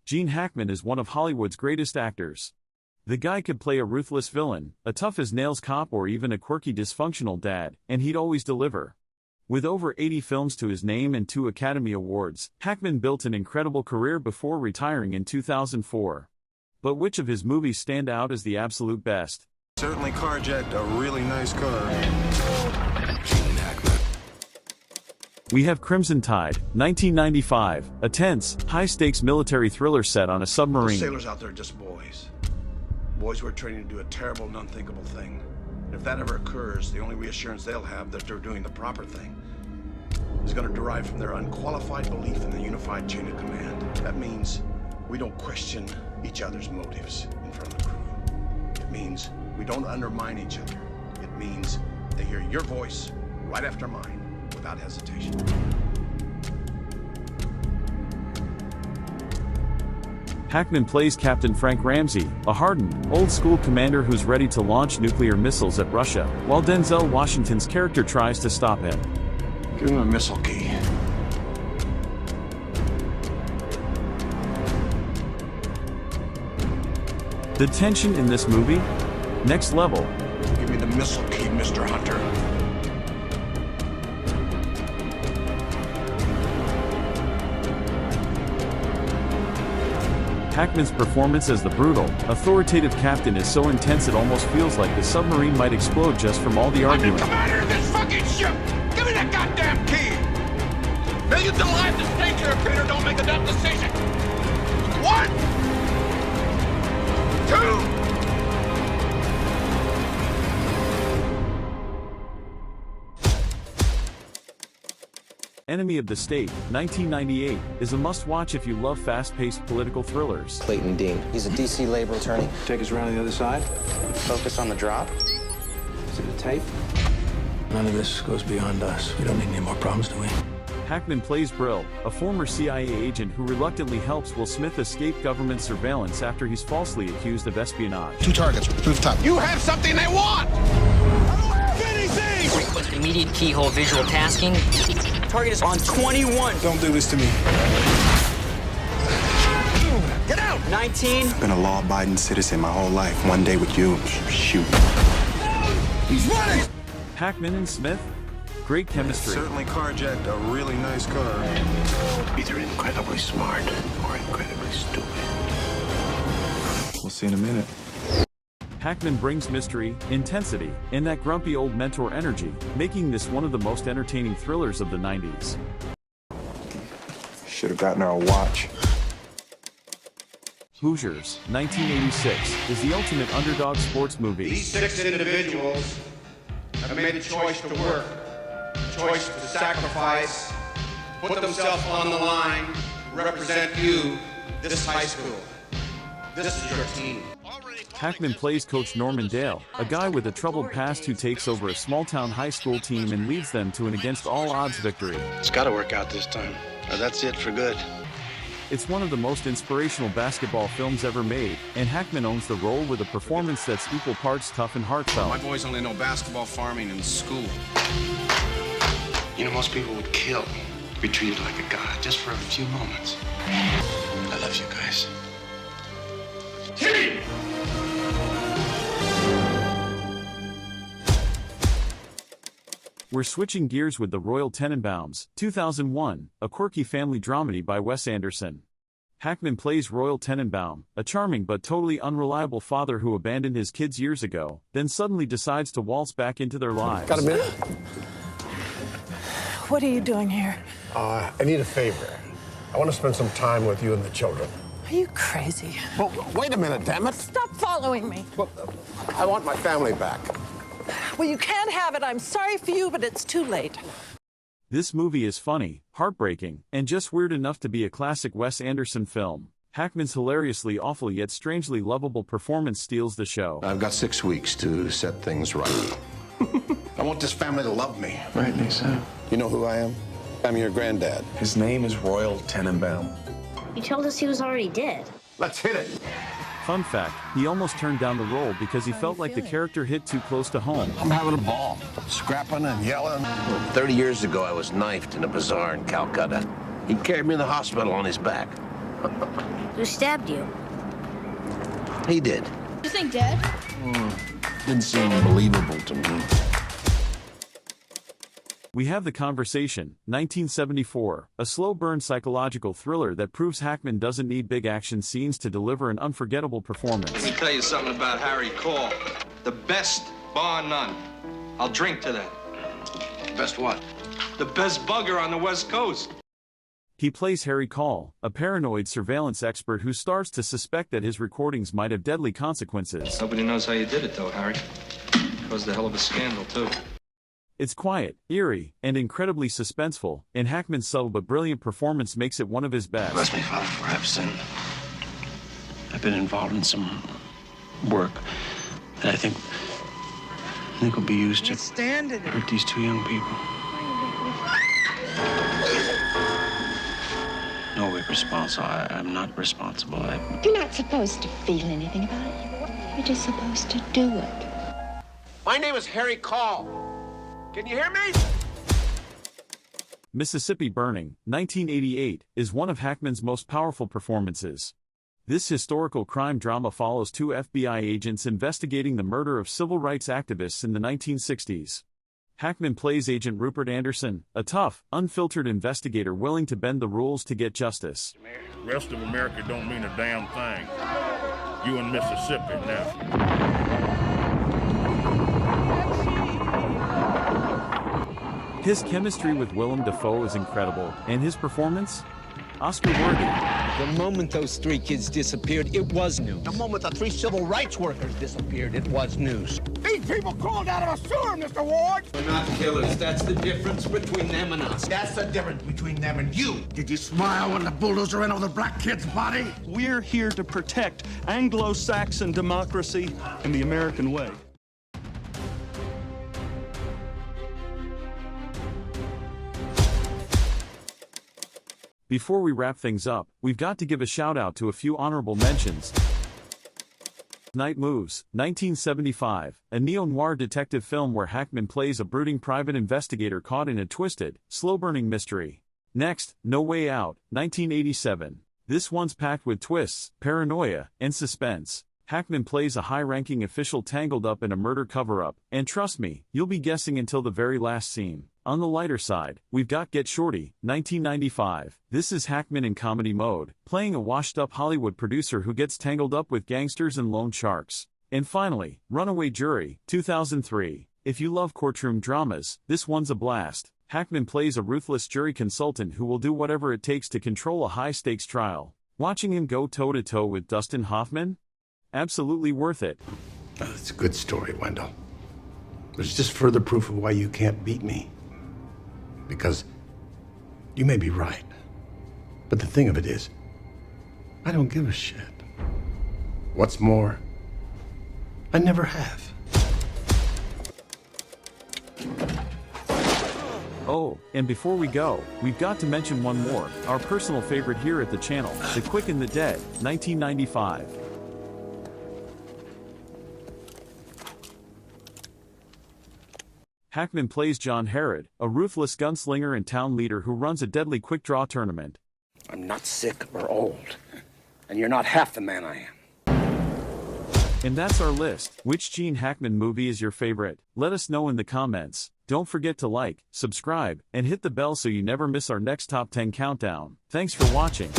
Gene Hackman is one of Hollywood's greatest actors. The guy could play a ruthless villain, a tough-as-nails cop, or even a quirky dysfunctional dad, and he'd always deliver. With over 80 films to his name and 2 Academy Awards, Hackman built an incredible career before retiring in 2004. But which of his movies stand out as the absolute best? Certainly carjacked a really nice car. Gene Hackman. We have Crimson Tide, 1995, a tense, high-stakes military thriller set on a submarine. The sailors out there are just boys. Boys who are training to do a terrible and unthinkable thing. And if that ever occurs, the only reassurance they'll have that they're doing the proper thing is going to derive from their unqualified belief in the unified chain of command. That means we don't question each other's motives in front of the crew. It means we don't undermine each other. It means they hear your voice right after mine without hesitation. Hackman plays Captain Frank Ramsey, a hardened, old-school commander who's ready to launch nuclear missiles at Russia, while Denzel Washington's character tries to stop him. Give him a missile key. The tension in this movie? Next level. Give me the missile key, Mr. Hunter. Hackman's performance as the brutal, authoritative captain is so intense it almost feels like the submarine might explode just from all the arguing. I'm the commander of this fucking ship! Give me that goddamn key! Millions of lives at stake here if Peter don't make a dumb decision! 1! 2! Enemy of the State, 1998, is a must-watch if you love fast-paced political thrillers. Clayton Dean. He's a D.C. labor attorney. Take us around the other side. Focus on the drop. Is it a tape? None of this goes beyond us. We don't need any more problems, do we? Hackman plays Brill, a former CIA agent who reluctantly helps Will Smith escape government surveillance after he's falsely accused of espionage. 2 targets, proof top. You have something they want! I don't have anything! Request immediate keyhole visual tasking. Target is on 21. Don't do this to me. Get out! 19. I've been a law-abiding citizen my whole life. One day with you, shoot. He's running! Hackman and Smith? Great chemistry. Certainly carjacked a really nice car. Either incredibly smart or incredibly stupid. We'll see in a minute. Hackman brings mystery, intensity, and that grumpy old mentor energy, making this one of the most entertaining thrillers of the 90s. Should have gotten our watch. Hoosiers, 1986, is the ultimate underdog sports movie. These 6 individuals have made a choice to work, a choice to sacrifice, put themselves on the line, represent you, this high school. This is your team. Hackman plays Coach Norman Dale, a guy with a troubled past who takes over a small-town high school team and leads them to an against-all-odds victory. It's got to work out this time. That's it for good. It's one of the most inspirational basketball films ever made, and Hackman owns the role with a performance that's equal parts tough and heartfelt. My boys only know basketball, farming, and school. You know, most people would kill to be treated like a god just for a few moments. I love you guys. Team! We're switching gears with The Royal Tenenbaums, 2001, a quirky family dramedy by Wes Anderson. Hackman plays Royal Tenenbaum, a charming but totally unreliable father who abandoned his kids years ago, then suddenly decides to waltz back into their lives. Got a minute? What are you doing here? I need a favor. I want to spend some time with you and the children. Are you crazy? Well, wait a minute, damn it. Stop following me. Well, I want my family back. Well, you can't have it. I'm sorry for you, but it's too late. This movie is funny, heartbreaking, and just weird enough to be a classic Wes Anderson film. Hackman's hilariously awful yet strangely lovable performance steals the show. I've got 6 weeks to set things right. I want this family to love me. Rightly so. You know who I am? I'm your granddad. His name is Royal Tenenbaum. You told us he was already dead. Let's hit it. Fun fact, he almost turned down the role because he felt like the character hit too close to home. I'm having a ball. Scrapping and yelling. 30 years ago, I was knifed in a bazaar in Calcutta. He carried me in the hospital on his back. Who stabbed you? He did. You think dead? Didn't seem believable to me. We Have the Conversation, 1974, a slow-burn psychological thriller that proves Hackman doesn't need big action scenes to deliver an unforgettable performance. Let me tell you something about Harry Cole. The best, bar none. I'll drink to that. Best what? The best bugger on the West Coast. He plays Harry Cole, a paranoid surveillance expert who starts to suspect that his recordings might have deadly consequences. Nobody knows how you did it, though, Harry. Caused a hell of a scandal, too. It's quiet, eerie, and incredibly suspenseful, and Hackman's subtle but brilliant performance makes it one of his best. Bless me, Father, for I've sinned. I've been involved in some work that I think will be used to hurt these two young people. No, we're responsible. I'm not responsible. You're not supposed to feel anything about it. You're just supposed to do it. My name is Harry Cole. Can you hear me? Mississippi Burning, 1988, is one of Hackman's most powerful performances. This historical crime drama follows two FBI agents investigating the murder of civil rights activists in the 1960s. Hackman plays Agent Rupert Anderson, a tough, unfiltered investigator willing to bend the rules to get justice. The rest of America don't mean a damn thing. You in Mississippi now. His chemistry with Willem Dafoe is incredible, and his performance? Oscar-worthy. The moment those three kids disappeared, it was news. The moment the three civil rights workers disappeared, it was news. These people crawled out of a sewer, Mr. Ward! We're not killers. That's the difference between them and us. That's the difference between them and you. Did you smile when the bulldozer ran over the black kid's body? We're here to protect Anglo-Saxon democracy and the American way. Before we wrap things up, we've got to give a shout-out to a few honorable mentions. Night Moves, 1975, a neo-noir detective film where Hackman plays a brooding private investigator caught in a twisted, slow-burning mystery. Next, No Way Out, 1987. This one's packed with twists, paranoia, and suspense. Hackman plays a high-ranking official tangled up in a murder cover-up, and trust me, you'll be guessing until the very last scene. On the lighter side, we've got Get Shorty, 1995. This is Hackman in comedy mode, playing a washed-up Hollywood producer who gets tangled up with gangsters and loan sharks. And finally, Runaway Jury, 2003. If you love courtroom dramas, this one's a blast. Hackman plays a ruthless jury consultant who will do whatever it takes to control a high-stakes trial. Watching him go toe-to-toe with Dustin Hoffman? Absolutely worth it. It's a good story, Wendell. There's just further proof of why you can't beat me. Because you may be right, but the thing of it is, I don't give a shit. What's more, I never have. Oh, and before we go, we've got to mention one more, our personal favorite here at the channel, The Quick and the Dead, 1995. Hackman plays John Herod, a ruthless gunslinger and town leader who runs a deadly quick-draw tournament. I'm not sick or old, and you're not half the man I am. And that's our list. Which Gene Hackman movie is your favorite? Let us know in the comments. Don't forget to like, subscribe, and hit the bell so you never miss our next Top 10 countdown. Thanks for watching.